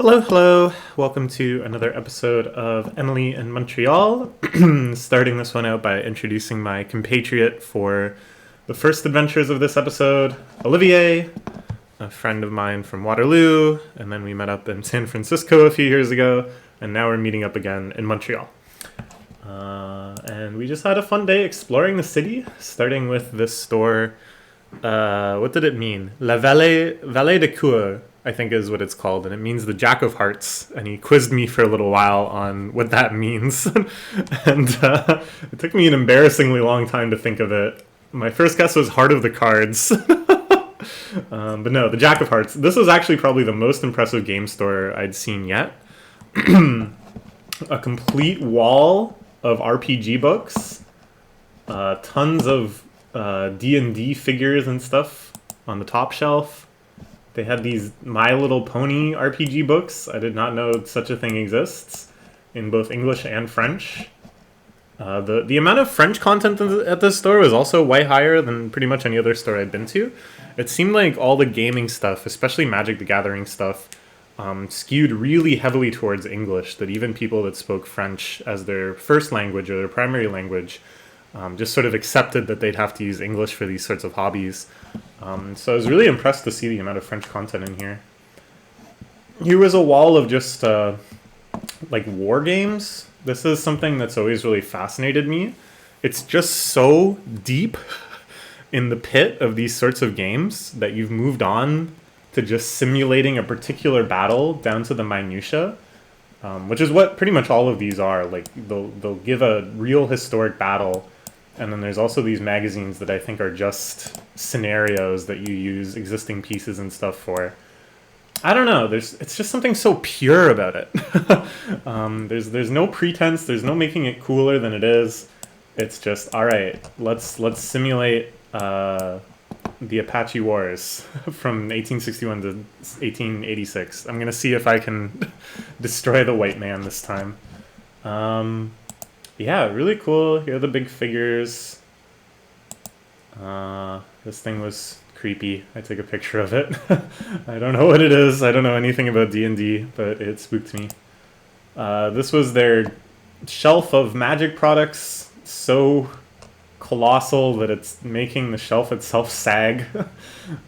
Hello, hello. Welcome to another episode of Emily in Montreal. Starting this one out by introducing my compatriot for the first adventures of this episode, Olivier, a friend of mine from Waterloo, and then we met up in San Francisco a few years ago, and now we're meeting up again in Montreal. And we just had a fun day exploring the city, starting with this store. What did it mean? La Vallée de Coeur, I think is what it's called, and it means the Jack of Hearts. And he quizzed me for a little while on what that means. And it took me an embarrassingly long time to think of it. My first guess was Heart of the Cards. But no, the Jack of Hearts. This was actually probably the most impressive game store I'd seen yet. A complete wall of RPG books, tons of D&D figures and stuff on the top shelf. They had these My Little Pony RPG books. I did not know such a thing exists in both English and French. The amount of French content at this store was also way higher than pretty much any other store I'd been to. It seemed like all the gaming stuff, especially Magic the Gathering stuff, skewed really heavily towards English, that even people that spoke French as their first language or their primary language just sort of accepted that they'd have to use English for these sorts of hobbies. So I was really impressed to see the amount of French content in here. Here was a wall of just like war games. This is something that's always really fascinated me. It's just so deep in the pit of these sorts of games that you've moved on to just simulating a particular battle down to the minutia, which is what pretty much all of these are. Like they'll give a real historic battle, and then there's also these magazines that I think are just scenarios that you use existing pieces and stuff for. I don't know. It's just something so pure about it. There's no pretense. There's no making it cooler than it is. It's just, all right. Let's simulate the Apache Wars from 1861 to 1886. I'm gonna see if I can destroy the white man this time. Yeah, really cool. Here are the big figures. This thing was creepy. I took a picture of it. I don't know what it is. I don't know anything about D&D, but it spooked me. This was their shelf of magic products, so colossal that it's making the shelf itself sag.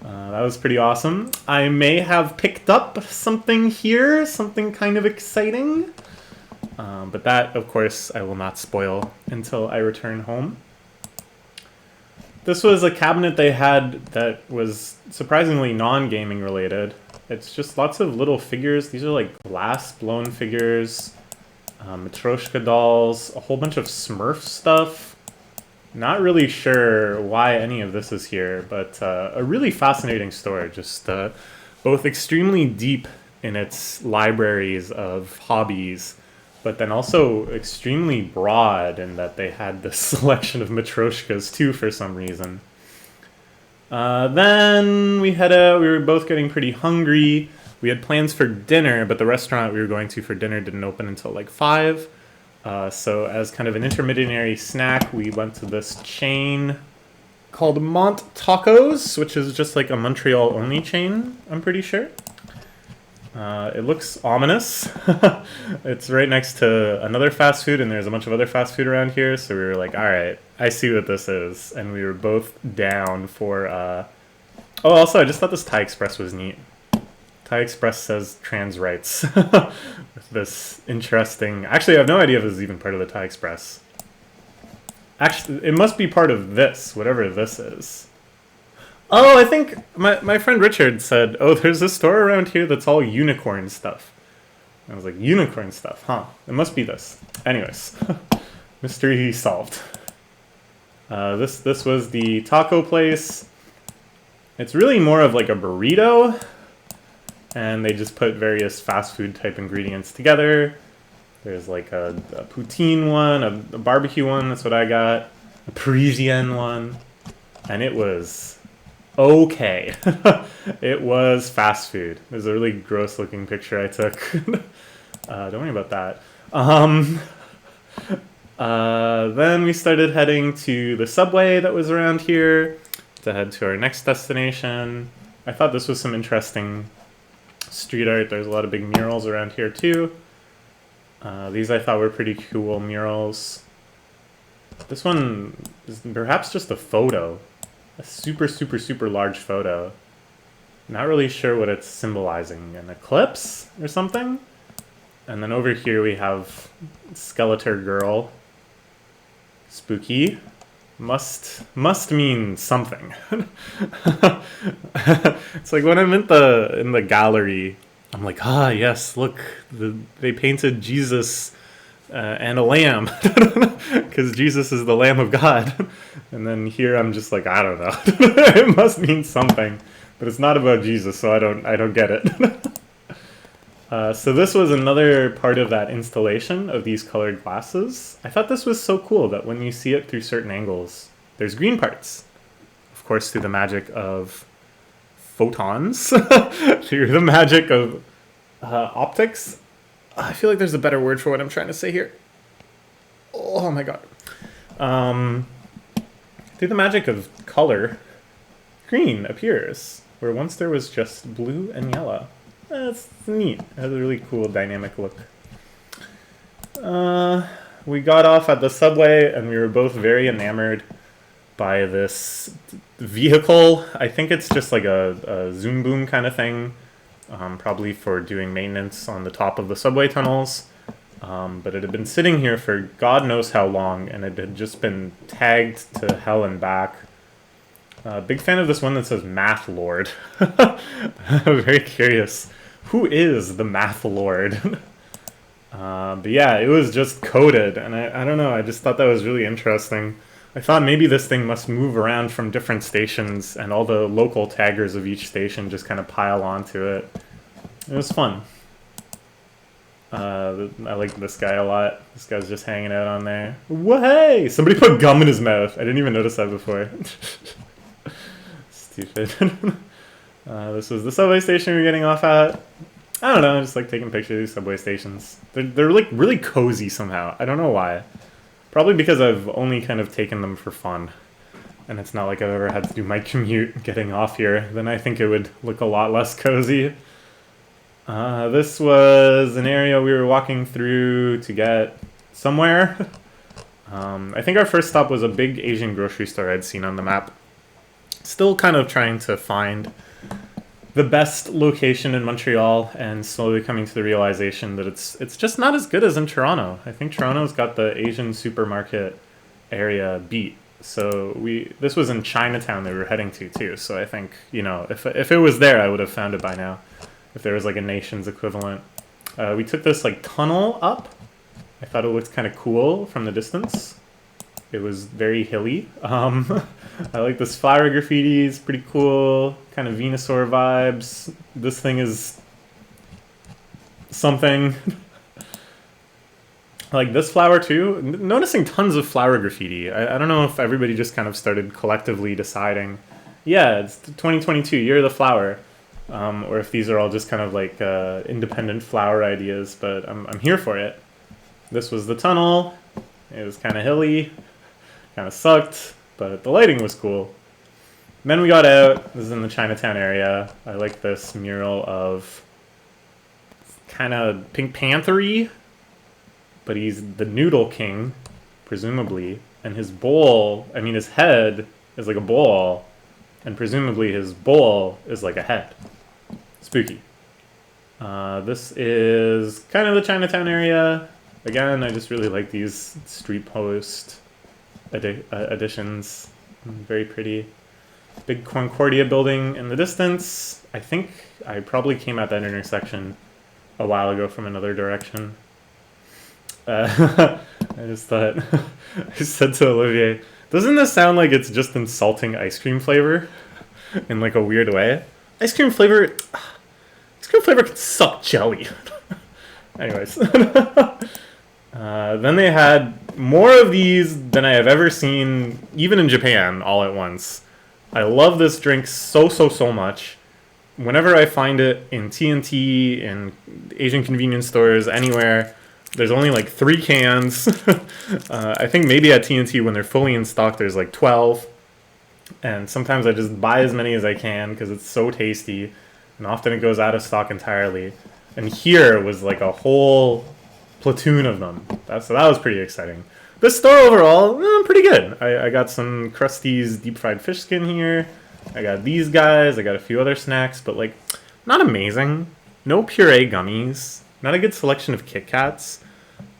That was pretty awesome. I may have picked up something here, something kind of exciting. But that, of course, I will not spoil until I return home. This was a cabinet they had that was surprisingly non-gaming related. It's just lots of little figures. These are like glass blown figures, Matryoshka dolls, a whole bunch of Smurf stuff. Not really sure why any of this is here, but a really fascinating store. Just both extremely deep in its libraries of hobbies, but then also extremely broad in that they had this selection of Matryoshkas too for some reason. Then we had we were both getting pretty hungry. We had plans for dinner, but the restaurant we were going to for dinner didn't open until like 5. So as kind of an intermediary snack, we went to this chain called Mont Tacos, which is just like a Montreal only chain, I'm pretty sure. It looks ominous. It's right next to another fast food, and there's a bunch of other fast food around here, so we were like, alright, I see what this is. And we were both down for... Oh, also, I just thought this Thai Express was neat. Thai Express says trans rights. With this interesting... Actually, I have no idea if this is even part of the Thai Express. Actually, it must be part of this, whatever this is. Oh, I think my friend Richard said, oh, there's a store around here that's all unicorn stuff. I was like, unicorn stuff, huh? It must be this. Anyways, mystery solved. This was the taco place. It's really more of like a burrito, and they just put various fast food type ingredients together. There's like a poutine one, a barbecue one, that's what I got, a Parisienne one, and it was... okay. It was fast food. There's a really gross looking picture I took. Don't worry about that. Then we started heading to the subway that was around here to head to our next destination. I thought this was some interesting street art. There's a lot of big murals around here too. These I thought were pretty cool murals. This one is perhaps just a photo. A super, super, super large photo. Not really sure what it's symbolizing. An eclipse or something? And then over here we have Skeletor Girl. Spooky. Must mean something. It's like when I'm in the gallery, I'm like, ah, yes, look, they painted Jesus and a lamb, because Jesus is the Lamb of God. And then here I'm just like, I don't know. It must mean something, but it's not about Jesus, so I don't get it. So this was another part of that installation of these colored glasses. I thought this was so cool that when you see it through certain angles, there's green parts. Of course, through the magic of photons, through the magic of optics. I feel like there's a better word for what I'm trying to say here. Oh my god. Through the magic of color, green appears, where once there was just blue and yellow. That's neat. It has a really cool dynamic look. We got off at the subway and we were both very enamored by this vehicle. I think it's just like a zoom boom kind of thing, probably for doing maintenance on the top of the subway tunnels. But it had been sitting here for God knows how long, and it had just been tagged to hell and back. Big fan of this one that says Math Lord. I'm very curious. Who is the Math Lord? But yeah, it was just coded, and I don't know, I just thought that was really interesting. I thought maybe this thing must move around from different stations, and all the local taggers of each station just kind of pile onto it. It was fun. I like this guy a lot. This guy's just hanging out on there. Hey! Somebody put gum in his mouth. I didn't even notice that before. Stupid. This was the subway station we were getting off at. I don't know, I just like taking pictures of these subway stations. They're like really cozy somehow. I don't know why. Probably because I've only kind of taken them for fun. And it's not like I've ever had to do my commute getting off here. Then I think it would look a lot less cozy. This was an area we were walking through to get somewhere. I think our first stop was a big Asian grocery store I'd seen on the map. Still kind of trying to find the best location in Montreal, and slowly coming to the realization that it's just not as good as in Toronto. I think Toronto's got the Asian supermarket area beat. So this was in Chinatown they were heading to too. So I think, you know, if it was there, I would have found it by now. If there was like a nation's equivalent. We took this like tunnel up. I thought it looked kind of cool from the distance. It was very hilly. I like this flower graffiti, it's pretty cool. Kind of Venusaur vibes. This thing is something. I like this flower too. Noticing tons of flower graffiti. I don't know if everybody just kind of started collectively deciding, yeah, it's 2022, year of the flower. Or if these are all just kind of like independent flower ideas, but I'm here for it. This was the tunnel. It was kind of hilly, kind of sucked, but the lighting was cool. Then we got out. This is in the Chinatown area. I like this mural of kind of Pink Panther-y, but he's the Noodle King, presumably, and his bowl, I mean his head is like a bowl, and presumably his bowl is like a head. Spooky. This is kind of the Chinatown area. Again, I just really like these street post additions. Very pretty. Big Concordia building in the distance. I think I probably came at that intersection a while ago from another direction. I just thought, I said to Olivier, doesn't this sound like it's just insulting ice cream flavor in like a weird way? Ice cream flavor can suck jelly. Anyways. Then they had more of these than I have ever seen, even in Japan, all at once. I love this drink so much. Whenever I find it in TNT, in Asian convenience stores, anywhere, there's only like 3 cans. I think maybe at TNT when they're fully in stock, there's like 12. And sometimes I just buy as many as I can because it's so tasty. and often it goes out of stock entirely. And here was like a whole platoon of them. So that was pretty exciting. This store overall, pretty good. I got some Krusty's deep fried fish skin here. I got these guys. I got a few other snacks, but like, not amazing. No puree gummies. Not a good selection of Kit Kats.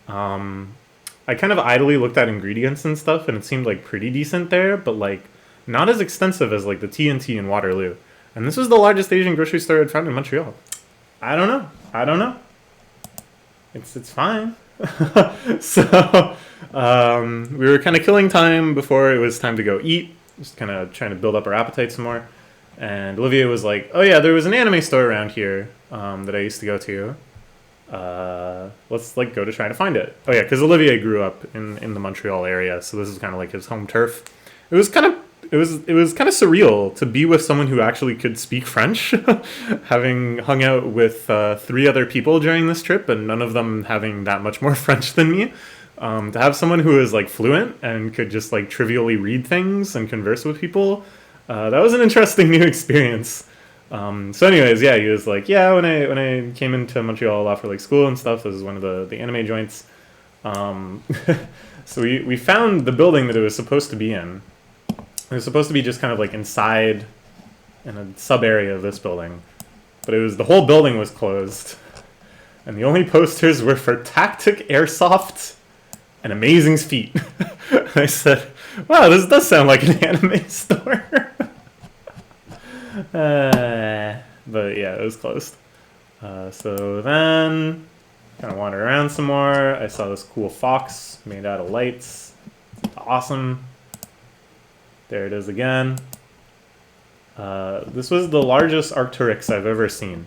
I kind of idly looked at ingredients and stuff, and it seemed like pretty decent there, but like not as extensive as like the TNT in Waterloo. And this was the largest Asian grocery store I'd found in Montreal. I don't know. It's fine. So we were kind of killing time before it was time to go eat, just kind of trying to build up our appetite some more. And Olivier was like, "Oh yeah, there was an anime store around here that I used to go to. Let's like go to try to find it." Oh yeah, because Olivier grew up in the Montreal area, so this is kind of like his home turf. It was kind of surreal to be with someone who actually could speak French, having hung out with 3 other people during this trip, and none of them having that much more French than me. To have someone who is like fluent and could just like trivially read things and converse with people, that was an interesting new experience. So anyways, yeah, he was like, yeah, when I came into Montreal a lot for like school and stuff, this is one of the anime joints. So we found the building that it was supposed to be in. It was supposed to be just kind of like inside in a sub area of this building, but the whole building was closed, and the only posters were for Tactic Airsoft and Amazing's Feet. I said, "Wow, this does sound like an anime store." But yeah, it was closed. So then, kind of wandered around some more. I saw this cool fox made out of lights. It's awesome. There it is again. This was the largest Arc'teryx I've ever seen.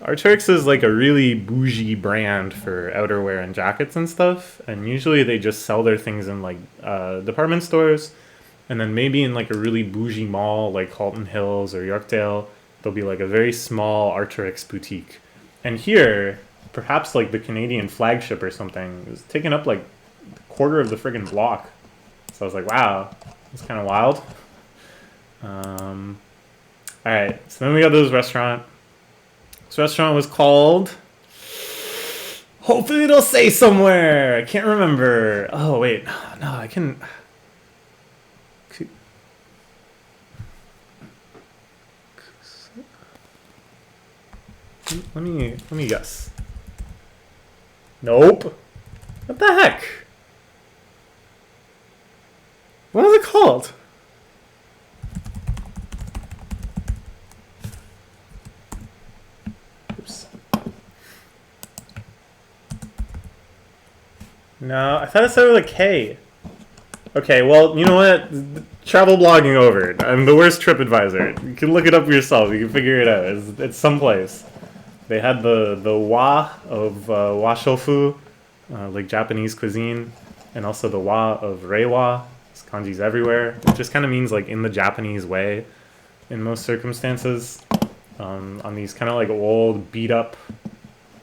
Arc'teryx is like a really bougie brand for outerwear and jackets and stuff, and usually they just sell their things in like department stores, and then maybe in like a really bougie mall like Halton Hills or Yorkdale, there'll be like a very small Arc'teryx boutique. And here, perhaps like the Canadian flagship or something, is taking up like a quarter of the friggin' block. So I was like, wow, it's kind of wild. Alright, so then we got this restaurant. This restaurant was called... Hopefully it'll say somewhere! I can't remember. Oh, wait. No, I can... Let me guess. Nope. What the heck? What is it called? Oops. No, I thought it started with a K. Okay, well, you know what? Travel blogging over. I'm the worst trip advisor. You can look it up yourself. You can figure it out. It's someplace. They had the wa of wa shofu, like Japanese cuisine, and also the wa of reiwa. There's kanjis everywhere. It just kind of means like in the Japanese way in most circumstances. On these kind of like old, beat up,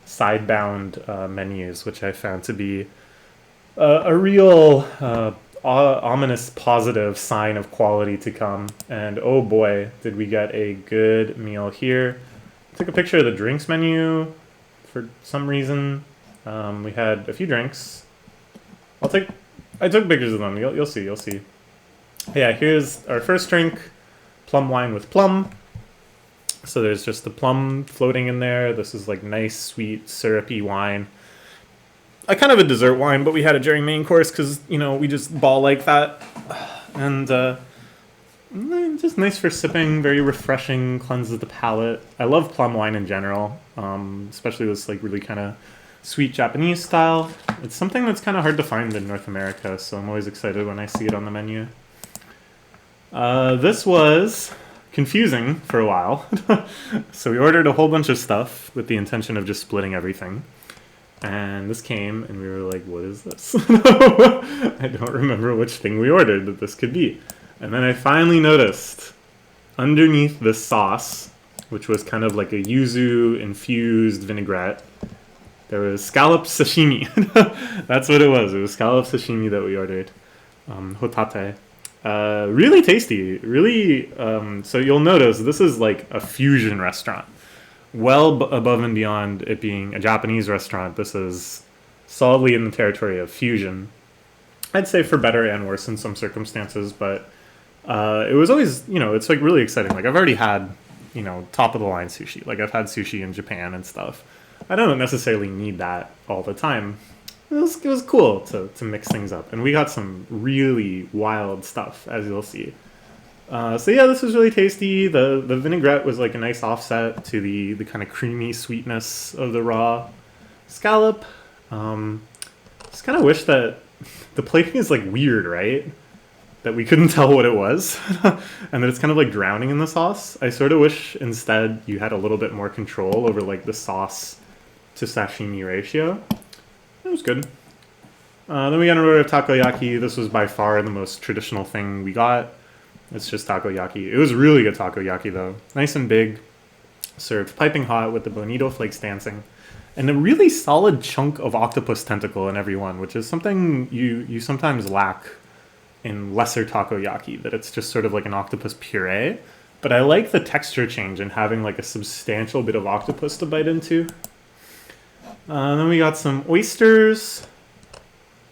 sidebound menus, which I found to be a real ominous positive sign of quality to come. And oh boy, did we get a good meal here. Took a picture of the drinks menu for some reason. We had a few drinks. I took pictures of them. You'll see. Yeah, here's our first drink, plum wine with plum. So there's just the plum floating in there. This is like nice, sweet, syrupy wine. I kind of a dessert wine, but we had it during main course because, you know, we just ball like that. And just nice for sipping, very refreshing, cleanses the palate. I love plum wine in general, especially this like really kind of sweet Japanese style. It's something that's kind of hard to find in North America, so I'm always excited when I see it on the menu. This was confusing for a while. So we ordered a whole bunch of stuff with the intention of just splitting everything. And this came, and we were like, what is this? I don't remember which thing we ordered that this could be. And then I finally noticed underneath this sauce, which was kind of like a yuzu-infused vinaigrette, there was scallop sashimi. That's what it was. It was scallop sashimi that we ordered. Hotate. Really tasty. Really. So you'll notice this is like a fusion restaurant. Well above and beyond it being a Japanese restaurant, this is solidly in the territory of fusion. I'd say for better and worse in some circumstances, but it was always, it's like really exciting. Like I've already had, top of the line sushi. Like I've had sushi in Japan and stuff. I don't necessarily need that all the time. It was cool to mix things up, and we got some really wild stuff, as you'll see. So yeah, this was really tasty. The vinaigrette was like a nice offset to the kind of creamy sweetness of the raw scallop. Just kind of wish that the plating is like weird, right? That we couldn't tell what it was, and that it's kind of like drowning in the sauce. I sort of wish instead you had a little bit more control over like the sauce to sashimi ratio. It was good. Then we got an order of takoyaki. This was by far the most traditional thing we got. It's just takoyaki. It was really good takoyaki though. Nice and big, served piping hot with the bonito flakes dancing, and a really solid chunk of octopus tentacle in every one, which is something you sometimes lack in lesser takoyaki, that it's just sort of like an octopus puree. But I like the texture change and having like a substantial bit of octopus to bite into. Then we got some oysters.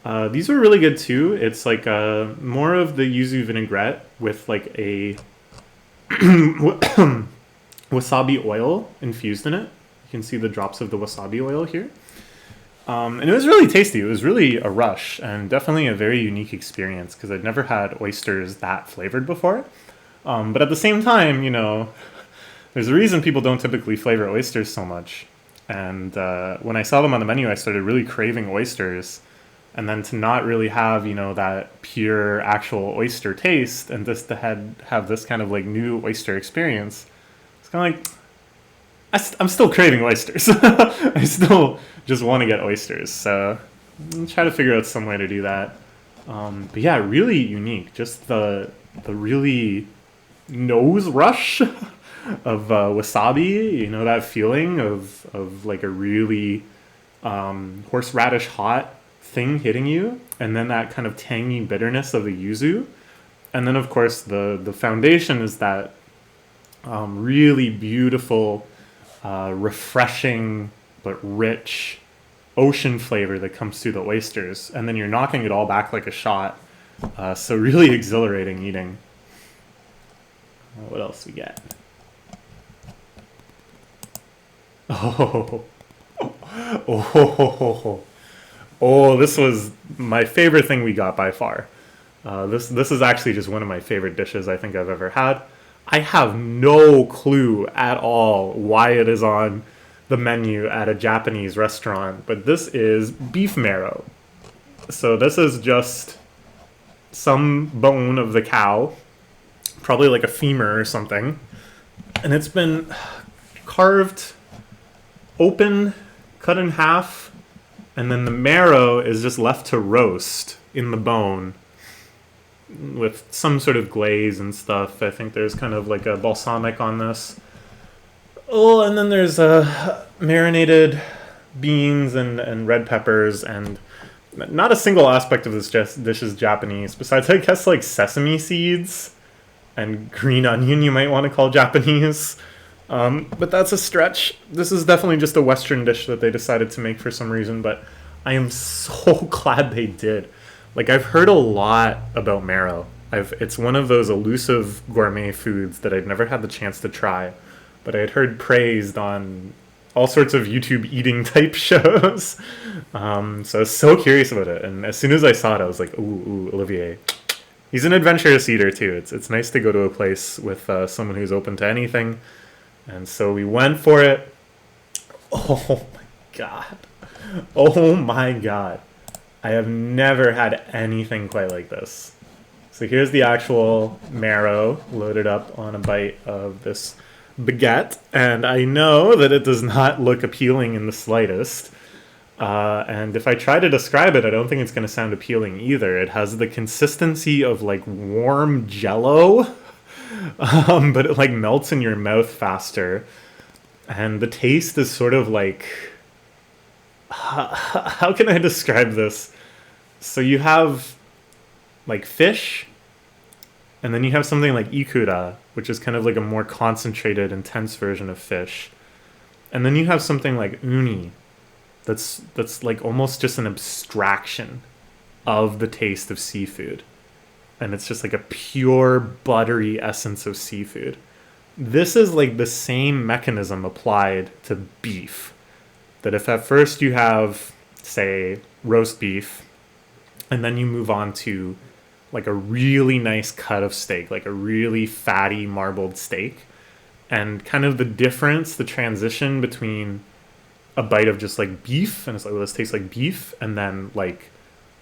These were really good too. It's like more of the yuzu vinaigrette with like a wasabi oil infused in it. You can see the drops of the wasabi oil here. And it was really tasty. It was really a rush and definitely a very unique experience because I'd never had oysters that flavored before. But at the same time, there's a reason people don't typically flavor oysters so much. And when I saw them on the menu, I started really craving oysters. And then to not really have, that pure actual oyster taste and just to have this kind of like new oyster experience, it's kind of like, I'm still craving oysters. I still just want to get oysters. So I'll try to figure out some way to do that. But yeah, really unique. Just the really nose rush of wasabi, that feeling of like a really horseradish hot thing hitting you, and then that kind of tangy bitterness of the yuzu. And then of course the foundation is that really beautiful, refreshing but rich ocean flavor that comes through the oysters, and then you're knocking it all back like a shot. So really exhilarating eating. What else we get? Oh, this was my favorite thing we got by far. This is actually just one of my favorite dishes I think I've ever had. I have no clue at all why it is on the menu at a Japanese restaurant, but this is beef marrow. So this is just some bone of the cow, probably like a femur or something, and it's been carved open, cut in half, and then the marrow is just left to roast in the bone with some sort of glaze and stuff. I think there's kind of like a balsamic on this. Oh, and then there's marinated beans and red peppers, and not a single aspect of this dish is Japanese, besides I guess like sesame seeds and green onion you might want to call Japanese. But that's a stretch. This is definitely just a Western dish that they decided to make for some reason, but I am so glad they did. Like, I've heard a lot about marrow. It's one of those elusive gourmet foods that I'd never had the chance to try, but I had heard praised on all sorts of YouTube eating type shows. So I was so curious about it, and as soon as I saw it, I was like, ooh, Olivier. He's an adventurous eater too. It's nice to go to a place with someone who's open to anything. And so we went for it. Oh my god. Oh my god. I have never had anything quite like this. So here's the actual marrow loaded up on a bite of this baguette. And I know that it does not look appealing in the slightest. And if I try to describe it, I don't think it's going to sound appealing either. It has the consistency of like warm jello. But it like melts in your mouth faster, and the taste is sort of like, how can I describe this? So you have like fish And then you have something like ikura, which is kind of like a more concentrated, intense version of fish. And then you have something like uni, that's like almost just an abstraction of the taste of seafood. And it's just like a pure buttery essence of seafood. This is like the same mechanism applied to beef. That if at first you have, say, roast beef, and then you move on to like a really nice cut of steak, like a really fatty marbled steak, and kind of the difference, the transition between a bite of just like beef, and it's like, well, this tastes like beef, and then like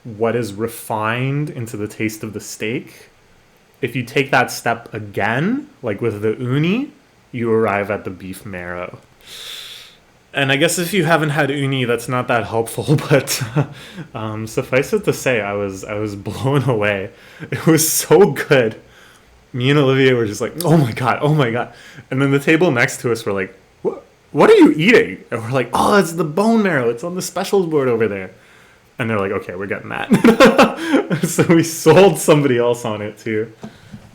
what is refined into the taste of the steak. If you take that step again, like with the uni, you arrive at the beef marrow. And I guess if you haven't had uni, that's not that helpful. But suffice it to say, I was blown away. It was so good. Me and Olivier were just like, oh my god, oh my god. And then the table next to us were like, what are you eating? And we're like, oh, it's the bone marrow. It's on the specials board over there. And they're like, okay, we're getting that. So we sold somebody else on it too.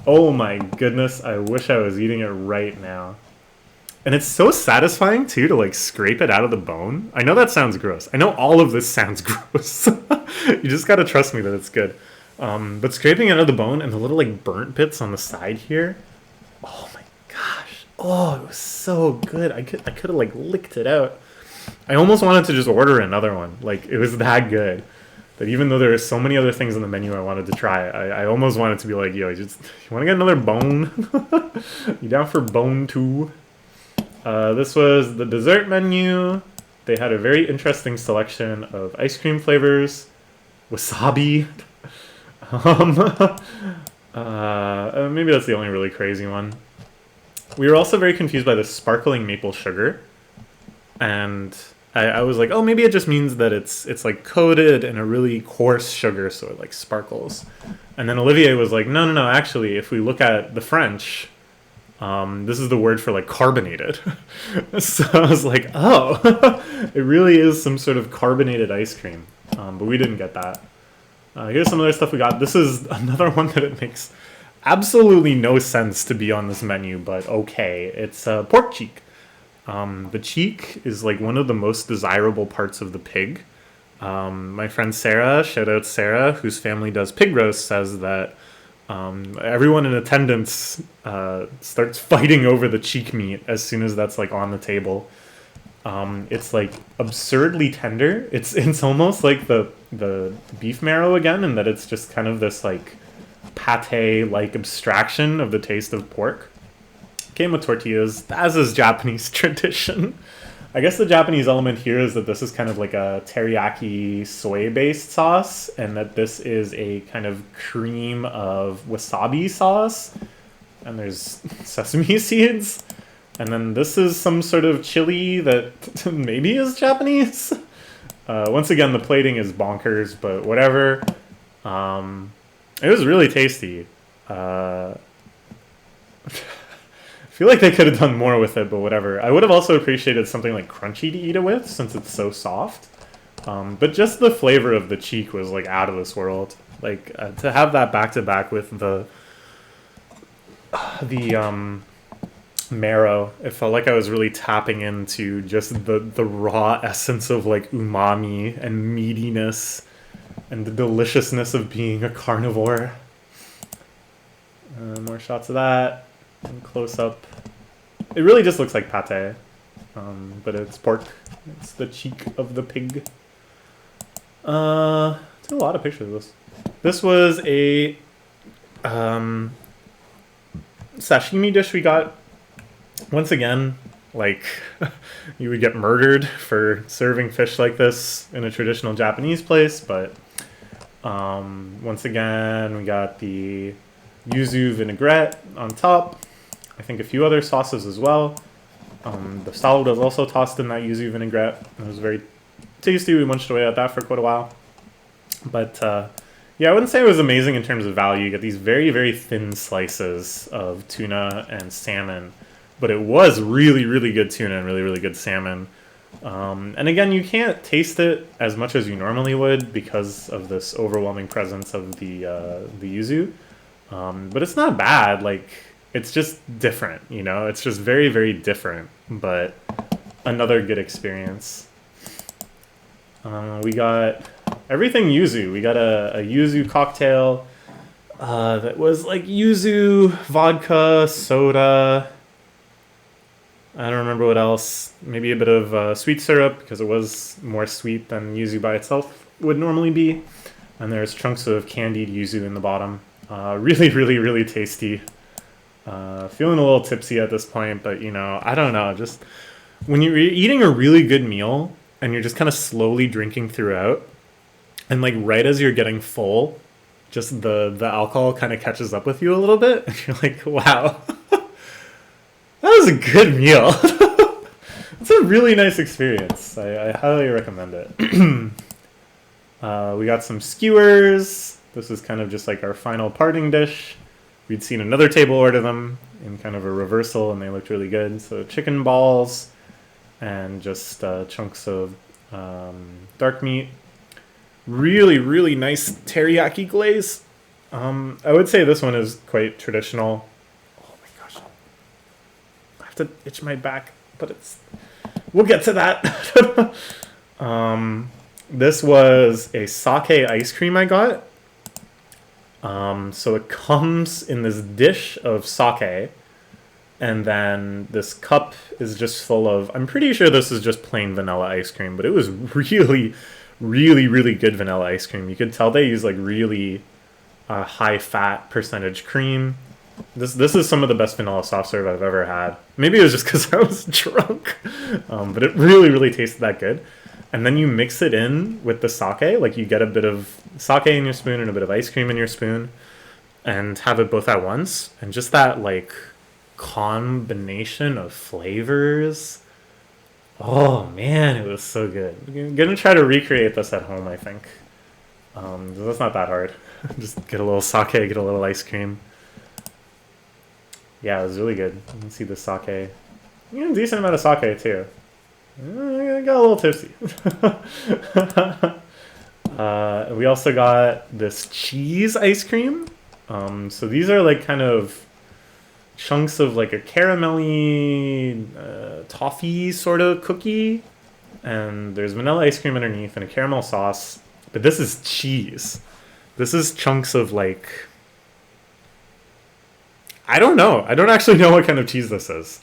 Oh my goodness, I wish I was eating it right now. And it's so satisfying too to like scrape it out of the bone. I know that sounds gross. I know all of this sounds gross. You just gotta trust me that it's good. But scraping it out of the bone and the little like burnt bits on the side here. Oh my gosh. Oh, it was so good. I could have like licked it out. I almost wanted to just order another one. Like, it was that good. That even though there are so many other things on the menu I wanted to try, I almost wanted to be like, yo, you want to get another bone? You down for bone too? This was the dessert menu. They had a very interesting selection of ice cream flavors. Wasabi. Maybe that's the only really crazy one. We were also very confused by the sparkling maple sugar. And I was like, oh, maybe it just means that it's like coated in a really coarse sugar, so it like sparkles. And then Olivier was like, no, actually, if we look at the French, this is the word for like carbonated. So I was like, oh, it really is some sort of carbonated ice cream. But we didn't get that. Here's some other stuff we got. This is another one that it makes absolutely no sense to be on this menu, but okay. It's pork cheek. The cheek is like one of the most desirable parts of the pig. My friend Sarah, shout out Sarah, whose family does pig roast, says that everyone in attendance starts fighting over the cheek meat as soon as that's like on the table. It's like absurdly tender. It's almost like the beef marrow again, in that it's just kind of this like pate-like abstraction of the taste of pork. Came with tortillas, as is Japanese tradition. I guess the Japanese element here is that this is kind of like a teriyaki soy-based sauce, and that this is a kind of cream of wasabi sauce, and there's sesame seeds, and then this is some sort of chili that maybe is Japanese. Once again, the plating is bonkers, but whatever. It was really tasty. I feel like they could have done more with it, but whatever. I would have also appreciated something like crunchy to eat it with, since it's so soft. But just the flavor of the cheek was like out of this world. Like to have that back to back with the marrow, it felt like I was really tapping into just the raw essence of like umami and meatiness and the deliciousness of being a carnivore. More shots of that. And close up. It really just looks like pate, but it's pork. It's the cheek of the pig. Took a lot of pictures of this. This was a sashimi dish we got. Once again, like, you would get murdered for serving fish like this in a traditional Japanese place, but once again, we got the yuzu vinaigrette on top. I think a few other sauces as well. The salad was also tossed in that yuzu vinaigrette. It was very tasty. We munched away at that for quite a while. But yeah, I wouldn't say it was amazing in terms of value. You get these very, very thin slices of tuna and salmon. But it was really, really good tuna and really, really good salmon. And again, you can't taste it as much as you normally would because of this overwhelming presence of the yuzu. But it's not bad. Like, it's just different, you know? It's just very, very different, but another good experience. We got everything yuzu. We got a yuzu cocktail that was like yuzu, vodka, soda. I don't remember what else. Maybe a bit of sweet syrup because it was more sweet than yuzu by itself would normally be. And there's chunks of candied yuzu in the bottom. Really, really, really tasty. Feeling a little tipsy at this point, but you know, I don't know. Just when you're eating a really good meal and you're just kind of slowly drinking throughout, and like right as you're getting full, just the alcohol kind of catches up with you a little bit, and you're like, wow, that was a good meal. It's a really nice experience. I highly recommend it. We got some skewers. This is kind of just like our final parting dish. We'd seen another table order them in kind of a reversal, and they looked really good. So chicken balls and just chunks of dark meat. Really, really nice teriyaki glaze. I would say this one is quite traditional. Oh my gosh. I have to itch my back, but we'll get to that. This was a sake ice cream I got. So it comes in this dish of sake, and then this cup is just full of, I'm pretty sure this is just plain vanilla ice cream, but it was really, really, really good vanilla ice cream. You could tell they use like really high fat percentage cream. This is some of the best vanilla soft serve I've ever had. Maybe it was just because I was drunk, but it really, really tasted that good. And then you mix it in with the sake, like you get a bit of sake in your spoon and a bit of ice cream in your spoon, and have it both at once. And just that like combination of flavors. Oh man, it was so good. I'm gonna try to recreate this at home, I think. That's not that hard. Just get a little sake, get a little ice cream. Yeah, it was really good. You can see the sake. You get a decent amount of sake too. I got a little tipsy. We also got this cheese ice cream. So these are like kind of chunks of like a caramelly toffee sort of cookie. And there's vanilla ice cream underneath and a caramel sauce. But this is cheese. This is chunks of like... I don't know. I don't actually know what kind of cheese this is.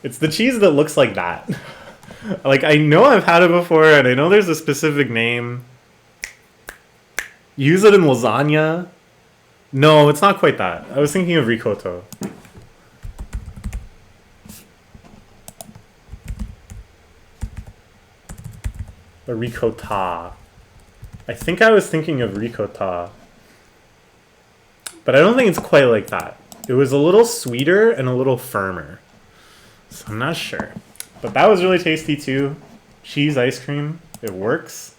It's the cheese that looks like that. Like, I know I've had it before, and I know there's a specific name. Use it in lasagna. No, it's not quite that. I was thinking of ricotta. Or ricotta. I think I was thinking of ricotta. But I don't think it's quite like that. It was a little sweeter and a little firmer. So I'm not sure. But that was really tasty too. Cheese ice cream. It works.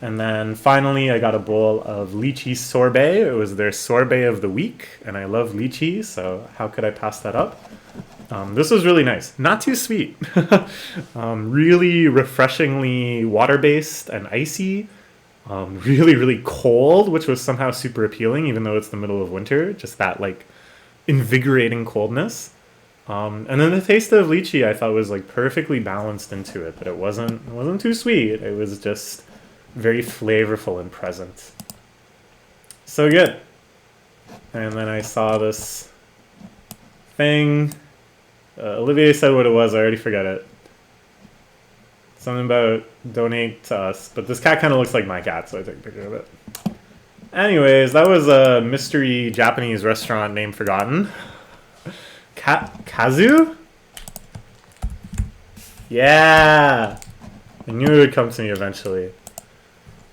And then finally I got a bowl of Lychee Sorbet. It was their sorbet of the week. And I love lychee, so how could I pass that up? This was really nice. Not too sweet. Really refreshingly water-based and icy. Really, really cold, which was somehow super appealing, even though it's the middle of winter. Just that like invigorating coldness. And then the taste of lychee I thought was like perfectly balanced into it, but it wasn't too sweet. It was just very flavorful and present. So good. And then I saw this thing. Olivier said what it was. I already forget it. Something about donate to us. But this cat kind of looks like my cat, so I took a picture of it. Anyways, that was a mystery Japanese restaurant name forgotten. Kazu? Yeah! I knew it would come to me eventually.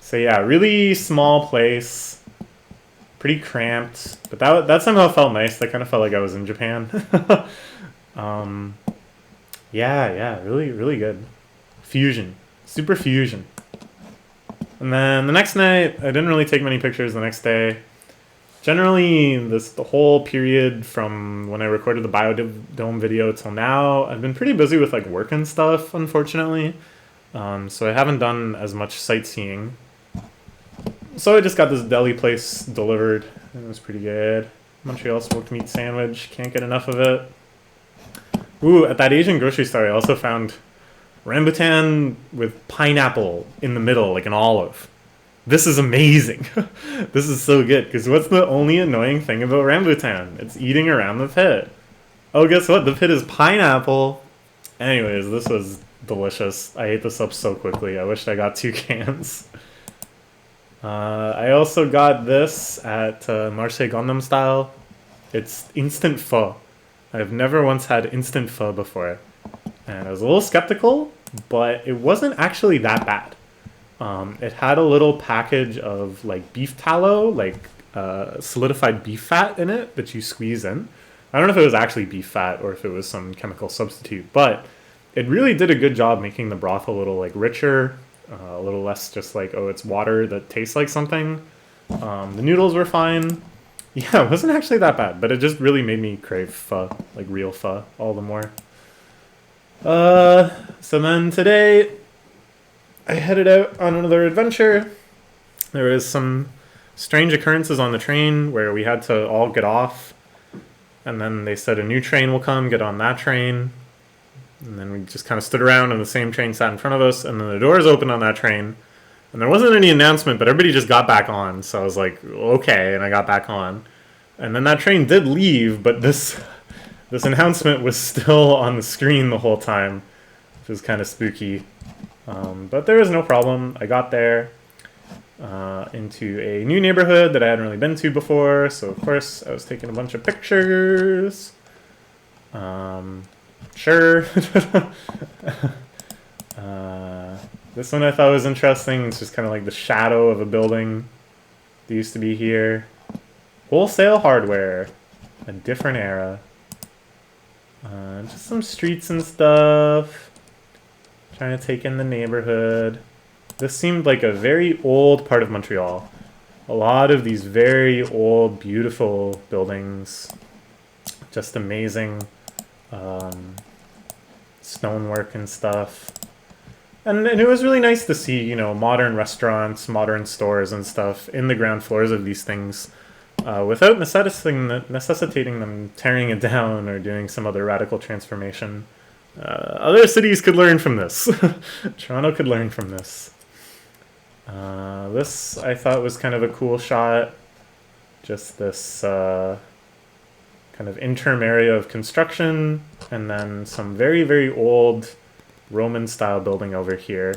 So yeah, really small place. Pretty cramped. But that somehow felt nice. That kind of felt like I was in Japan. Yeah, really, really good. Fusion. Super fusion. And then the next night, I didn't really take many pictures the next day. Generally, the whole period from when I recorded the Biodome video till now, I've been pretty busy with like work and stuff, unfortunately. So I haven't done as much sightseeing. So I just got this deli place delivered, and it was pretty good. Montreal smoked meat sandwich. Can't get enough of it. Ooh, at that Asian grocery store, I also found Rambutan with pineapple in the middle, like an olive. This is amazing. This is so good, because what's the only annoying thing about Rambutan? It's eating around the pit. Oh, guess what? The pit is pineapple. Anyways, this was delicious. I ate this up so quickly. I wished I got 2 cans. I also got this at Marché Gundam Style. It's instant pho. I've never once had instant pho before. And I was a little skeptical, but it wasn't actually that bad. It had a little package of like beef tallow, like solidified beef fat in it that you squeeze in. I don't know if it was actually beef fat or if it was some chemical substitute, but it really did a good job making the broth a little like richer, a little less just like, oh, it's water that tastes like something. The noodles were fine. Yeah, it wasn't actually that bad, but it just really made me crave pho, like real pho, all the more. So then today, I headed out on another adventure. There was some strange occurrences on the train where we had to all get off, and then they said a new train will come, get on that train. And then we just kind of stood around and the same train sat in front of us, and then the doors opened on that train. And there wasn't any announcement, but everybody just got back on. So I was like, okay, and I got back on. And then that train did leave, but this announcement was still on the screen the whole time, which was kind of spooky. But there was no problem. I got there into a new neighborhood that I hadn't really been to before. So, of course, I was taking a bunch of pictures. Sure. This one I thought was interesting. It's just kind of like the shadow of a building that used to be here. Wholesale hardware. A different era. Just some streets and stuff. Trying to take in the neighborhood. This seemed like a very old part of Montreal. A lot of these very old, beautiful buildings. Just amazing. Stonework and stuff. And it was really nice to see, you know, modern restaurants, modern stores and stuff in the ground floors of these things without necessitating them tearing it down or doing some other radical transformation. Other cities could learn from this. Toronto could learn from this. This I thought was kind of a cool shot. Just this kind of interim area of construction, and then some very, very old Roman-style building over here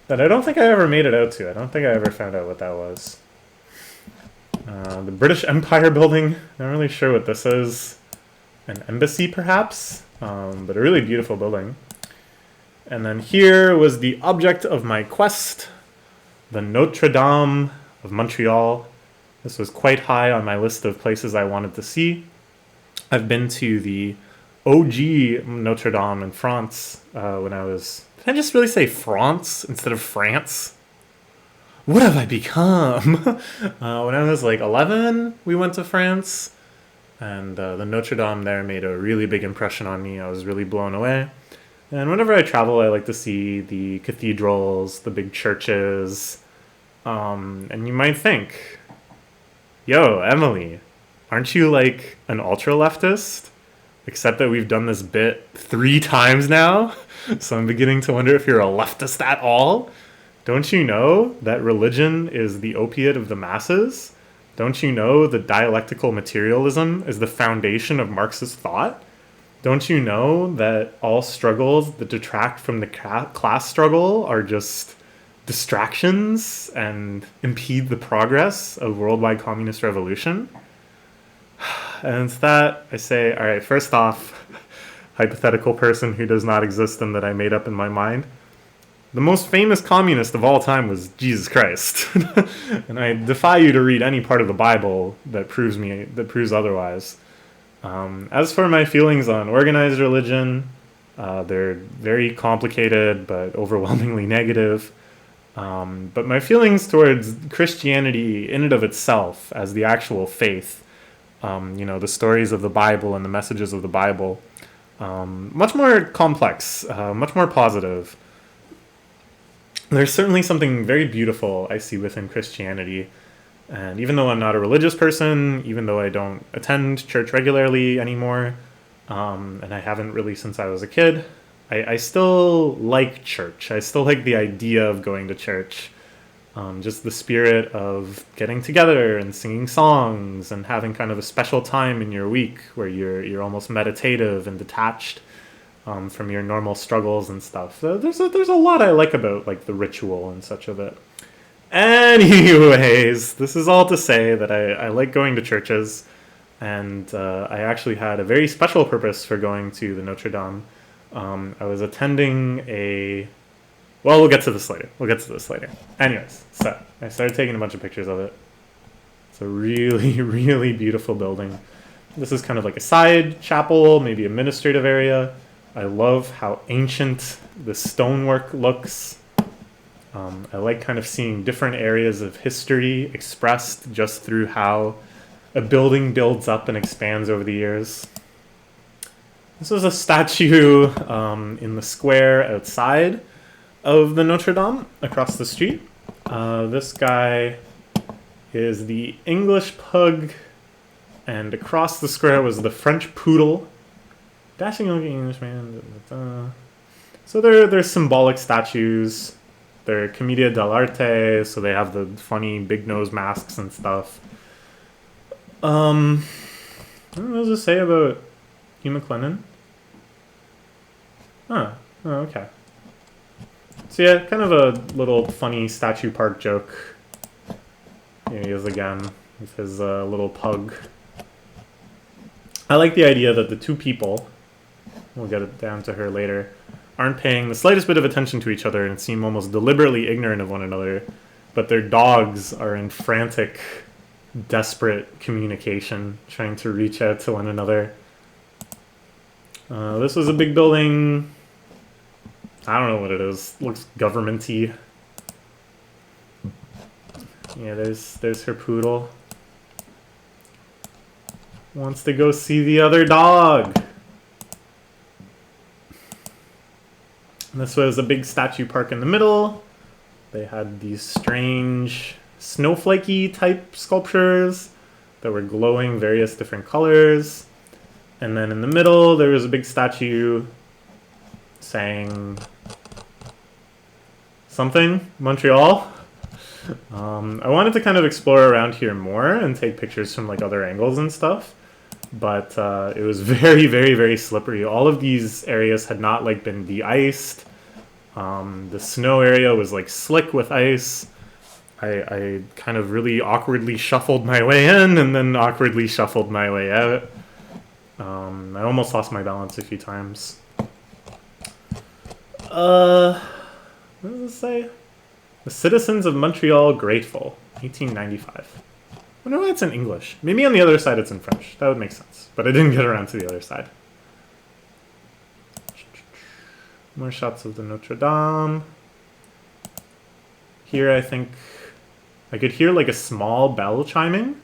that I don't think I ever made it out to. I don't think I ever found out what that was. The British Empire building, not really sure what this is. An embassy, perhaps, but a really beautiful building. And then here was the object of my quest, the Notre Dame of Montreal. This was quite high on my list of places I wanted to see. I've been to the OG Notre Dame in France when I was... Did I just really say France instead of France? What have I become? When I was like 11, we went to France. And the Notre Dame there made a really big impression on me. I was really blown away. And whenever I travel, I like to see the cathedrals, the big churches. And you might think, yo, Emily, aren't you like an ultra-leftist? Except that we've done this bit 3 times now. So I'm beginning to wonder if you're a leftist at all. Don't you know that religion is the opiate of the masses? Don't you know that dialectical materialism is the foundation of Marxist thought? Don't you know that all struggles that detract from the class struggle are just distractions and impede the progress of worldwide communist revolution? And it's that I say, all right, first off, hypothetical person who does not exist and that I made up in my mind. The most famous communist of all time was Jesus Christ. And I defy you to read any part of the Bible that proves otherwise. As for my feelings on organized religion, they're very complicated but overwhelmingly negative. But my feelings towards Christianity in and of itself as the actual faith, the stories of the Bible and the messages of the Bible, much more complex, much more positive. There's certainly something very beautiful I see within Christianity. And even though I'm not a religious person, even though I don't attend church regularly anymore, and I haven't really since I was a kid, I still like church. I still like the idea of going to church. Just the spirit of getting together and singing songs and having kind of a special time in your week where you're almost meditative and detached from your normal struggles and stuff. There's a lot I like about like the ritual and such of it. Anyways, this is all to say that I like going to churches, and I actually had a very special purpose for going to the Notre Dame. I was attending a... Well, we'll get to this later. Anyways, so I started taking a bunch of pictures of it. It's a really, really beautiful building. This is kind of like a side chapel, maybe administrative area. I love how ancient the stonework looks. I like kind of seeing different areas of history expressed just through how a building builds up and expands over the years. This was a statue in the square outside of the Notre Dame across the street. This guy is the English pug, and across the square was the French poodle. Dashing looking Englishman. So they're symbolic statues. They're Commedia dell'arte, so they have the funny big nose masks and stuff. What does it say about Hugh McLennan? Oh, okay. So yeah, kind of a little funny statue park joke. Here he is again with his little pug. I like the idea that the two people, we'll get it down to her later, aren't paying the slightest bit of attention to each other and seem almost deliberately ignorant of one another, but their dogs are in frantic, desperate communication, trying to reach out to one another. This was a big building. I don't know what it is. Looks government-y. Yeah, there's her poodle. Wants to go see the other dog. This was a big statue park in the middle. They had these strange snowflakey type sculptures that were glowing various different colors. And then in the middle, there was a big statue saying something, Montreal. I wanted to kind of explore around here more and take pictures from like other angles and stuff, but it was very, very, very slippery. All of these areas had not like been de-iced. The snow area was like slick with ice. I kind of really awkwardly shuffled my way in and then awkwardly shuffled my way out. I almost lost my balance a few times. What does it say? The citizens of Montreal grateful, 1895. I wonder why it's in English. Maybe on the other side it's in French. That would make sense. But I didn't get around to the other side. More shots of the Notre Dame. Here I think I could hear like a small bell chiming.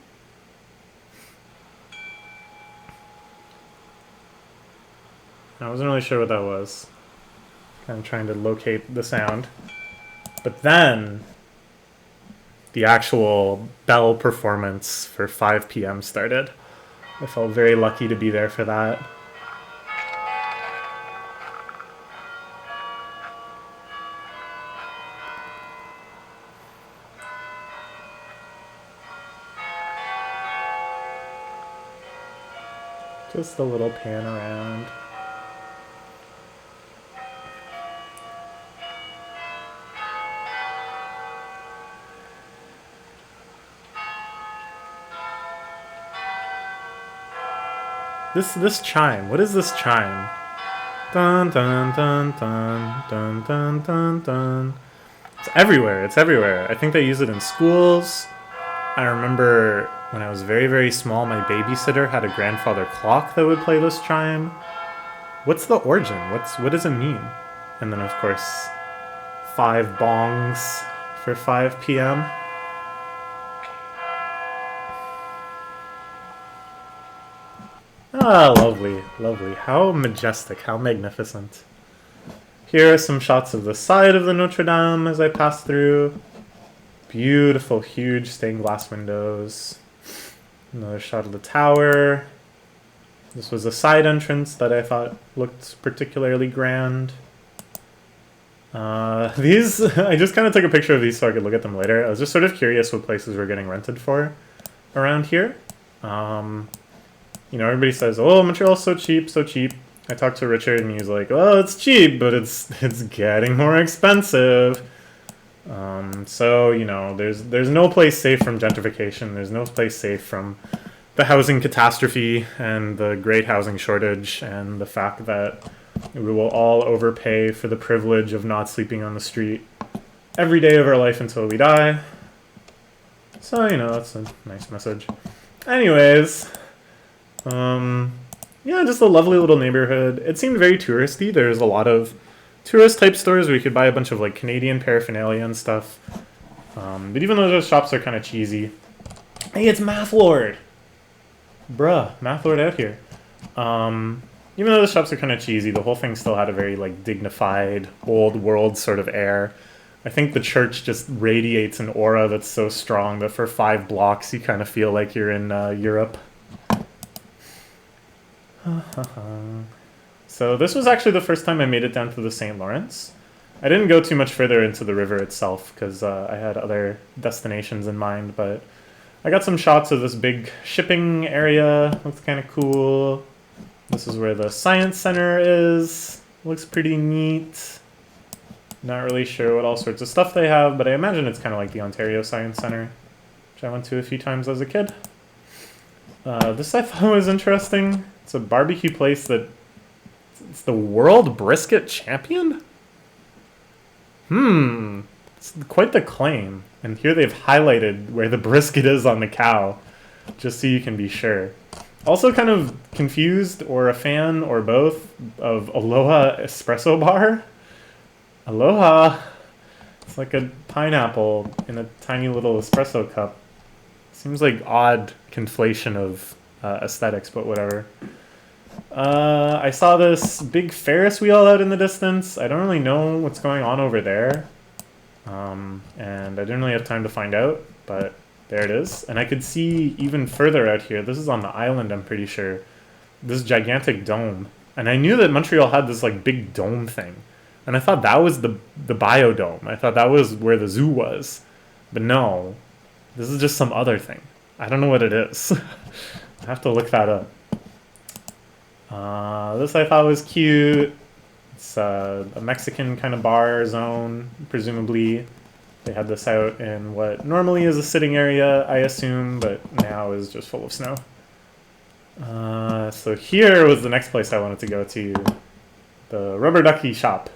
I wasn't really sure what that was. I'm trying to locate the sound. But then the actual bell performance for 5 p.m. started. I felt very lucky to be there for that. Just a little pan around. This chime. What is this chime? Dun dun dun dun dun dun dun dun. It's everywhere. It's everywhere. I think they use it in schools. I remember when I was very, very small, my babysitter had a grandfather clock that would play this chime. What's the origin? What does it mean? And then of course, 5 bongs for 5 p.m. Ah, lovely, lovely. How majestic, how magnificent. Here are some shots of the side of the Notre Dame as I pass through. Beautiful, huge stained glass windows. Another shot of the tower. This was a side entrance that I thought looked particularly grand. These, I just kind of took a picture of these so I could look at them later. I was just sort of curious what places were getting rented for around here. You know, everybody says, oh, Montreal's so cheap, so cheap. I talked to Richard and he's like, well, it's cheap, but it's getting more expensive. So, you know, there's no place safe from gentrification. There's no place safe from the housing catastrophe and the great housing shortage and the fact that we will all overpay for the privilege of not sleeping on the street every day of our life until we die. So, you know, that's a nice message. Anyways, yeah, just a lovely little neighborhood. It seemed very touristy. There's a lot of tourist type stores where you could buy a bunch of like Canadian paraphernalia and stuff. But even though those shops are kind of cheesy. Hey, it's Math Lord! Bruh, Math Lord out here. Even though the shops are kind of cheesy, the whole thing still had a very like dignified, old world sort of air. I think the church just radiates an aura that's so strong that for 5 blocks you kind of feel like you're in Europe. So this was actually the first time I made it down to the St. Lawrence. I didn't go too much further into the river itself because I had other destinations in mind, but I got some shots of this big shipping area. Looks kind of cool. This is where the science center is. Looks pretty neat. Not really sure what all sorts of stuff they have, but I imagine it's kind of like the Ontario Science Center, which I went to a few times as a kid. This I thought was interesting. It's a barbecue place that it's the World Brisket Champion? It's quite the claim. And here they've highlighted where the brisket is on the cow, just so you can be sure. Also kind of confused, or a fan, or both, of Aloha Espresso Bar. Aloha! It's like a pineapple in a tiny little espresso cup. Seems like odd conflation of aesthetics, but whatever. I saw this big Ferris wheel out in the distance. I don't really know what's going on over there. And I didn't really have time to find out, but there it is. And I could see even further out here. This is on the island, I'm pretty sure. This gigantic dome. And I knew that Montreal had this like big dome thing. And I thought that was the biodome. I thought that was where the zoo was. But no, this is just some other thing. I don't know what it is. I have to look that up. This I thought was cute. It's a Mexican kind of bar zone, presumably. They had this out in what normally is a sitting area, I assume, but now is just full of snow. So here was the next place I wanted to go to. The Rubber Ducky shop.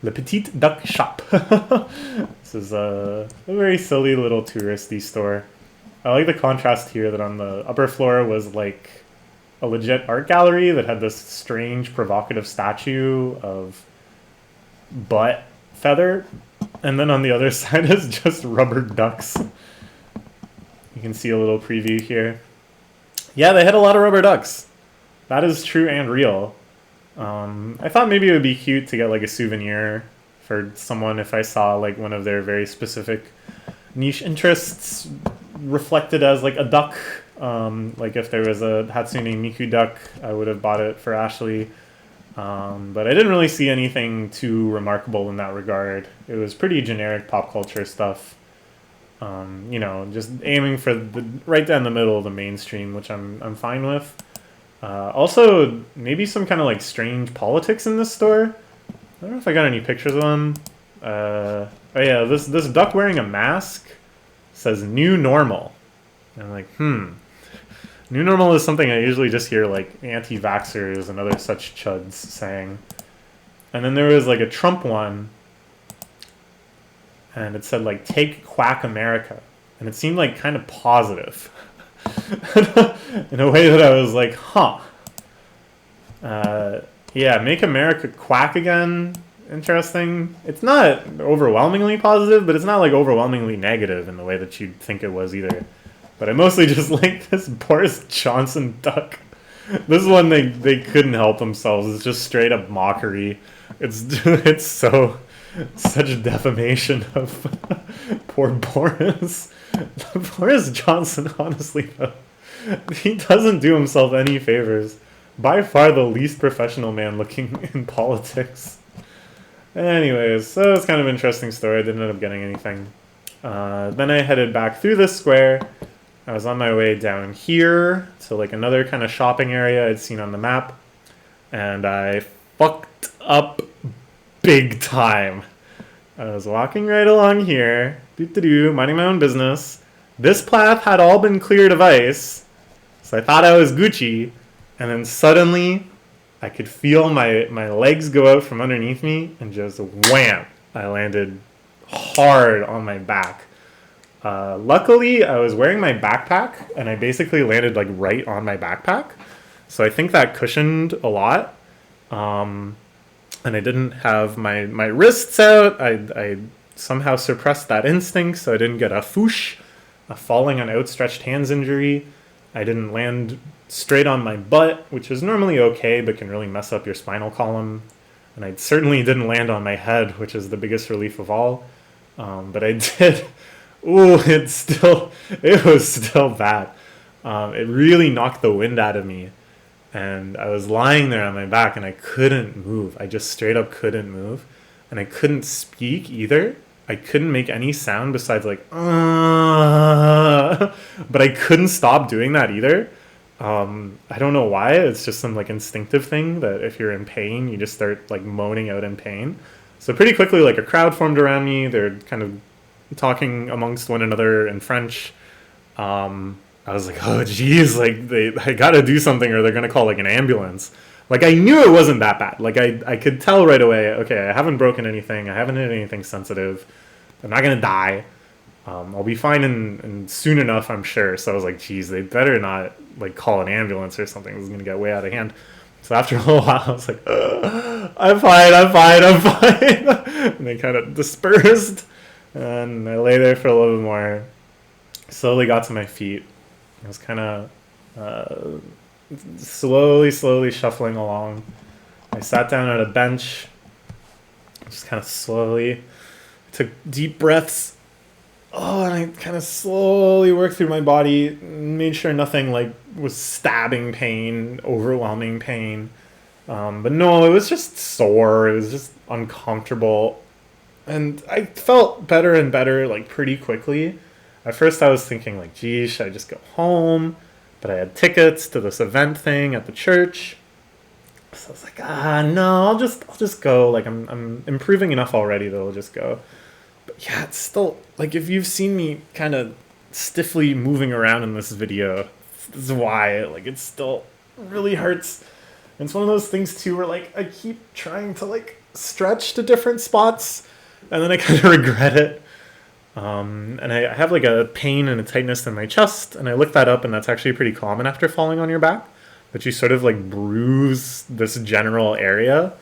Le Petit Duck Shop. This is a very silly little touristy store. I like the contrast here that on the upper floor was like a legit art gallery that had this strange provocative statue of butt feather, and then on the other side is just rubber ducks. You can see a little preview here. Yeah, they had a lot of rubber ducks. That is true and real. I thought maybe it would be cute to get like a souvenir for someone if I saw like one of their very specific niche interests reflected as like a duck. Like if there was a Hatsune Miku duck, I would have bought it for Ashley. But I didn't really see anything too remarkable in that regard. It was pretty generic pop culture stuff. You know, just aiming for the right down the middle of the mainstream, which I'm fine with. Also, maybe some kind of like strange politics in this store. I don't know if I got any pictures of them. Oh yeah, this duck wearing a mask says "New Normal." And I'm like, New Normal is something I usually just hear like anti-vaxxers and other such chuds saying. And then there was like a Trump one, and it said like "Take Quack America," and it seemed like kind of positive. In a way that I was like, yeah, make America quack again. Interesting. It's not overwhelmingly positive, but it's not like overwhelmingly negative in the way that you'd think it was either. But I mostly just like this Boris Johnson duck. This one they couldn't help themselves. It's just straight up mockery. It's such defamation of Poor Boris. Boris Johnson, honestly, though, he doesn't do himself any favors. By far the least professional man looking in politics. Anyways, so it's kind of an interesting story. I didn't end up getting anything. Then I headed back through this square. I was on my way down here to like another kind of shopping area I'd seen on the map. And I fucked up big time. I was walking right along here, minding my own business. This path had all been cleared of ice, so I thought I was Gucci. And then suddenly, I could feel my legs go out from underneath me, and just wham! I landed hard on my back. Luckily, I was wearing my backpack, and I basically landed like right on my backpack. So I think that cushioned a lot. And I didn't have my wrists out. I somehow suppressed that instinct, so I didn't get a foosh, a falling on outstretched hands injury. I didn't land straight on my butt, which is normally okay, but can really mess up your spinal column. And I certainly didn't land on my head, which is the biggest relief of all. But I did. Ooh, it was still bad. It really knocked the wind out of me. And I was lying there on my back and I couldn't move. I just straight up couldn't move. And I couldn't speak either. I couldn't make any sound besides like, but I couldn't stop doing that either. I don't know why. It's just some like instinctive thing that if you're in pain, you just start like moaning out in pain. So pretty quickly, like a crowd formed around me. They're kind of talking amongst one another in French. I was like, oh geez, like I gotta do something or they're gonna call like an ambulance. Like I knew it wasn't that bad. Like I could tell right away, okay, I haven't broken anything. I haven't hit anything sensitive. I'm not gonna die. I'll be fine and soon enough, I'm sure. So I was like, geez, they better not like call an ambulance or something. This is gonna get way out of hand. So after a little while, I was like, I'm fine. And they kind of dispersed. And I lay there for a little bit more. Slowly got to my feet. I was kind of slowly shuffling along. I sat down at a bench. Just kind of slowly took deep breaths. Oh, and I kind of slowly worked through my body, made sure nothing like was stabbing pain, overwhelming pain. But no, it was just sore. It was just uncomfortable. And I felt better and better like pretty quickly. At first I was thinking like, geez, should I just go home? But I had tickets to this event thing at the church. So I was like, no, I'll just go. Like I'm improving enough already that I'll just go. But yeah, it's still like if you've seen me kind of stiffly moving around in this video, this is why like it still really hurts. And it's one of those things too where like I keep trying to like stretch to different spots and then I kind of regret it. And I have like a pain and a tightness in my chest, and I looked that up, and that's actually pretty common after falling on your back, that you sort of like bruise this general area.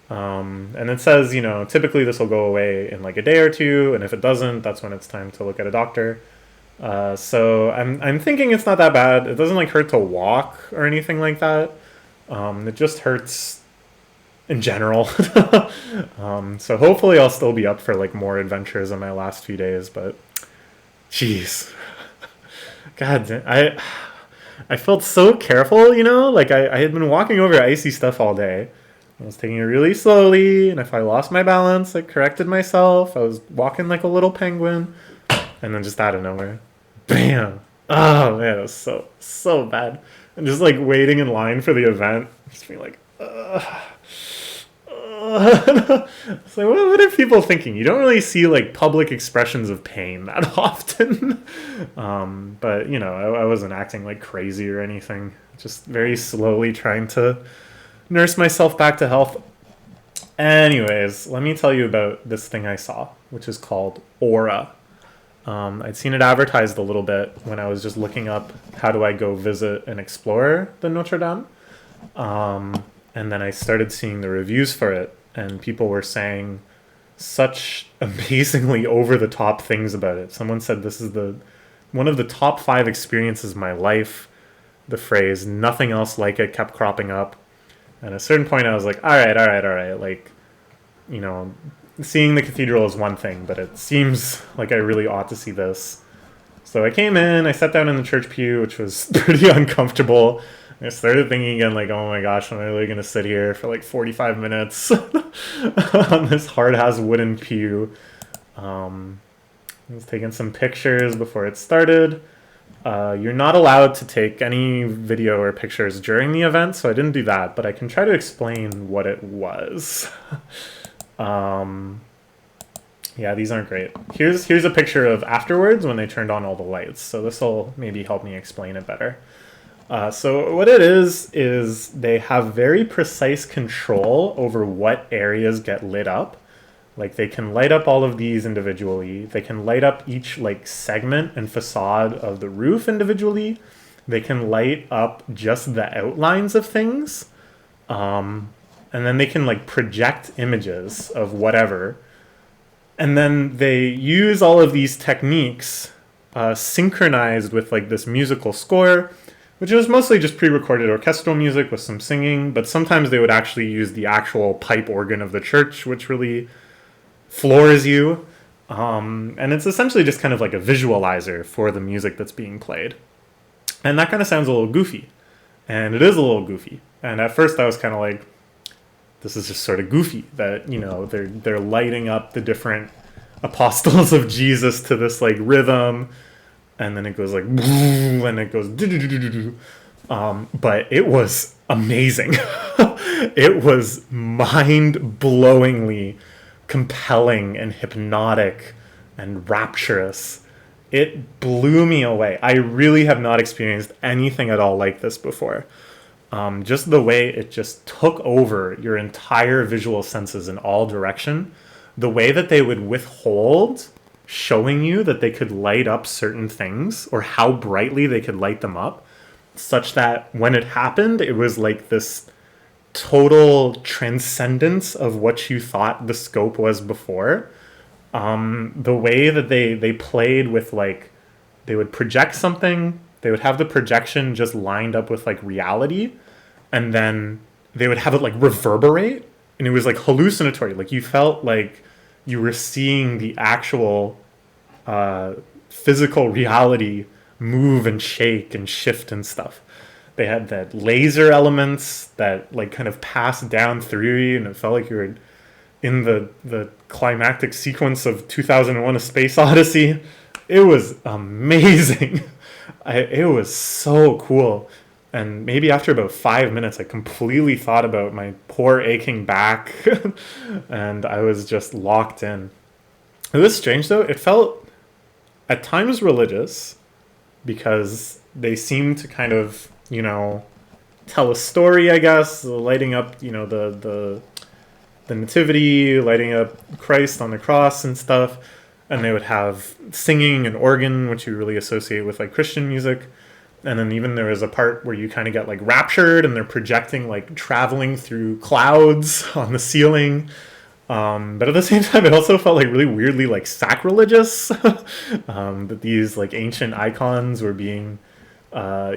And it says, typically this will go away in like a day or two, and if it doesn't, that's when it's time to look at a doctor. So I'm thinking it's not that bad. It doesn't like hurt to walk or anything like that. It just hurts in general. So hopefully I'll still be up for like more adventures in my last few days, but jeez. God, I felt so careful, like I had been walking over icy stuff all day. I was taking it really slowly, and if I lost my balance, I corrected myself. I was walking like a little penguin, and then just out of nowhere, bam! Oh man, it was so bad. And just like waiting in line for the event, just being like, It's like, what are people thinking? You don't really see like public expressions of pain that often. But I wasn't acting like crazy or anything. Just very slowly trying to nurse myself back to health. Anyways, let me tell you about this thing I saw, which is called Aura. I'd seen it advertised a little bit when I was just looking up how do I go visit and explore the Notre Dame. And then I started seeing the reviews for it, and people were saying such amazingly over-the-top things about it. Someone said this is one of the top 5 experiences of my life. The phrase, nothing else like it, kept cropping up. And at a certain point, I was like, all right. Like, seeing the cathedral is one thing, but it seems like I really ought to see this. So I came in, I sat down in the church pew, which was pretty uncomfortable. I started thinking again, like, oh my gosh, am I really going to sit here for like 45 minutes on this hard-ass wooden pew? I was taking some pictures before it started. You're not allowed to take any video or pictures during the event, so I didn't do that, but I can try to explain what it was. Yeah, these aren't great. Here's a picture of afterwards when they turned on all the lights, so this will maybe help me explain it better. So what it is they have very precise control over what areas get lit up. Like, they can light up all of these individually. They can light up each like segment and facade of the roof individually. They can light up just the outlines of things. And then they can like project images of whatever. And then they use all of these techniques synchronized with like this musical score, which was mostly just pre-recorded orchestral music with some singing, but sometimes they would actually use the actual pipe organ of the church, which really floors you. And it's essentially just kind of like a visualizer for the music that's being played. And that kind of sounds a little goofy. And it is a little goofy. And at first I was kind of like, this is just sort of goofy that, you know, they're lighting up the different apostles of Jesus to this like rhythm, and then it goes like, and it goes, but it was amazing. It was mind-blowingly compelling and hypnotic and rapturous. It blew me away. I really have not experienced anything at all like this before. Just the way it just took over your entire visual senses in all direction. The way that they would withhold showing you that they could light up certain things or how brightly they could light them up, such that when it happened, it was like this total transcendence of what you thought the scope was before. The way that they played with, like, they would project something, they would have the projection just lined up with like reality, and then they would have it like reverberate, and it was like hallucinatory. Like, you felt like you were seeing the actual physical reality move and shake and shift and stuff. They had that laser elements that like kind of passed down through you, and it felt like you were in the climactic sequence of 2001: A Space Odyssey. It was amazing. It was so cool. And maybe after about 5 minutes, I completely thought about my poor aching back, and I was just locked in. It was strange, though. It felt at times religious, because they seemed to kind of, you know, tell a story, I guess, lighting up, you know, the nativity, lighting up Christ on the cross and stuff. And they would have singing and organ, which you really associate with like Christian music. And then even there was a part where you kind of get like raptured, and they're projecting like traveling through clouds on the ceiling. But at the same time, it also felt like really weirdly like sacrilegious, that these like ancient icons were being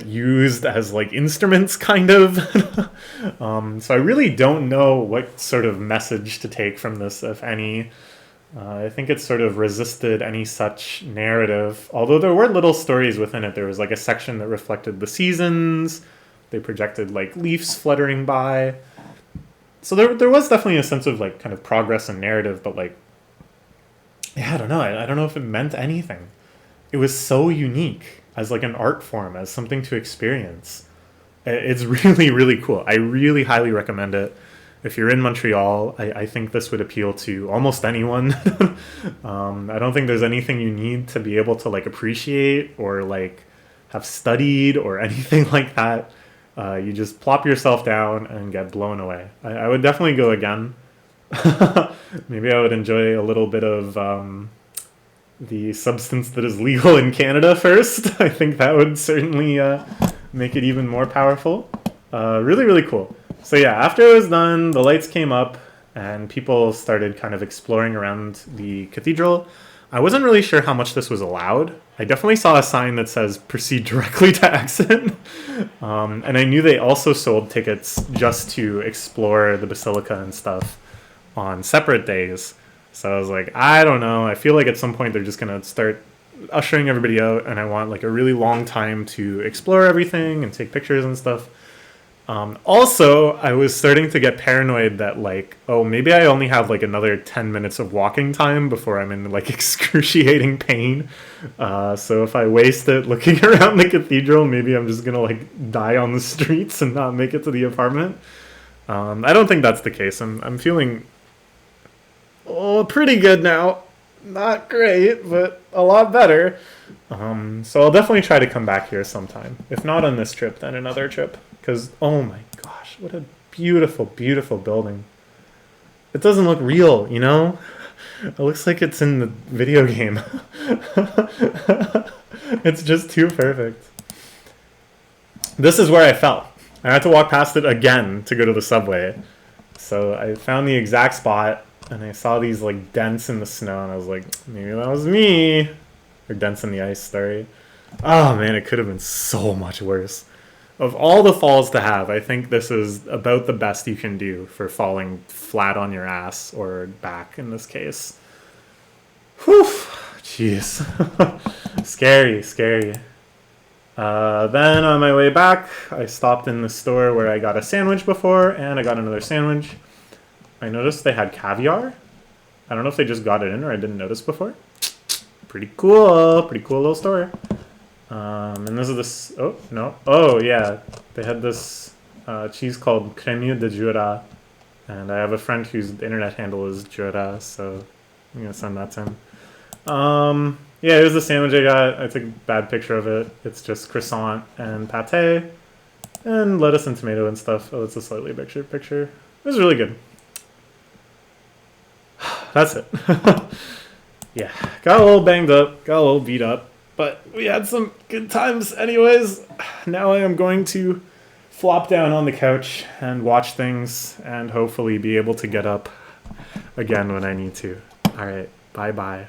used as like instruments, kind of. So I really don't know what sort of message to take from this, if any. I think it sort of resisted any such narrative, although there were little stories within it. There was like a section that reflected the seasons. They projected like leaves fluttering by. So there was definitely a sense of like kind of progress and narrative, but like, yeah, I don't know. I don't know if it meant anything. It was so unique as like an art form, as something to experience. It's really, really cool. I really highly recommend it. If you're in Montreal, I think this would appeal to almost anyone. I don't think there's anything you need to be able to like appreciate or like have studied or anything like that. You just plop yourself down and get blown away. I would definitely go again. Maybe I would enjoy a little bit of the substance that is legal in Canada first. I think that would certainly make it even more powerful. Really, really cool. So yeah, after it was done, the lights came up and people started kind of exploring around the cathedral. I wasn't really sure how much this was allowed. I definitely saw a sign that says proceed directly to exit. And I knew they also sold tickets just to explore the basilica and stuff on separate days. So I was like, I don't know. I feel like at some point they're just gonna start ushering everybody out, and I want like a really long time to explore everything and take pictures and stuff. Also, I was starting to get paranoid that like, oh, maybe I only have like another 10 minutes of walking time before I'm in like excruciating pain. So if I waste it looking around the cathedral, maybe I'm just gonna like die on the streets and not make it to the apartment. I don't think that's the case. I'm feeling pretty good now. Not great, but a lot better. So I'll definitely try to come back here sometime. If not on this trip, then another trip. Because, oh my gosh, what a beautiful, beautiful building. It doesn't look real, you know? It looks like it's in the video game. It's just too perfect. This is where I fell. I had to walk past it again to go to the subway. So I found the exact spot, and I saw these like dents in the snow, and I was like, maybe that was me. Or dents in the ice, sorry. Oh man, it could have been so much worse. Of all the falls to have, I think this is about the best you can do for falling flat on your ass, or back in this case. Whew, jeez. Scary, scary. Then on my way back, I stopped in the store where I got a sandwich before, and I got another sandwich. I noticed they had caviar. I don't know if they just got it in or I didn't notice before. Pretty cool little store. And this is this, oh, no. Oh, yeah. They had this cheese called Crème de Jura. And I have a friend whose internet handle is Jura, so I'm going to send that to him. Yeah, here's the sandwich I got. I took a bad picture of it. It's just croissant and pate and lettuce and tomato and stuff. Oh, it's a slightly bigger picture. It was really good. That's it. Yeah, got a little banged up, got a little beat up. But we had some good times anyways. Now I am going to flop down on the couch and watch things and hopefully be able to get up again when I need to. All right, bye-bye.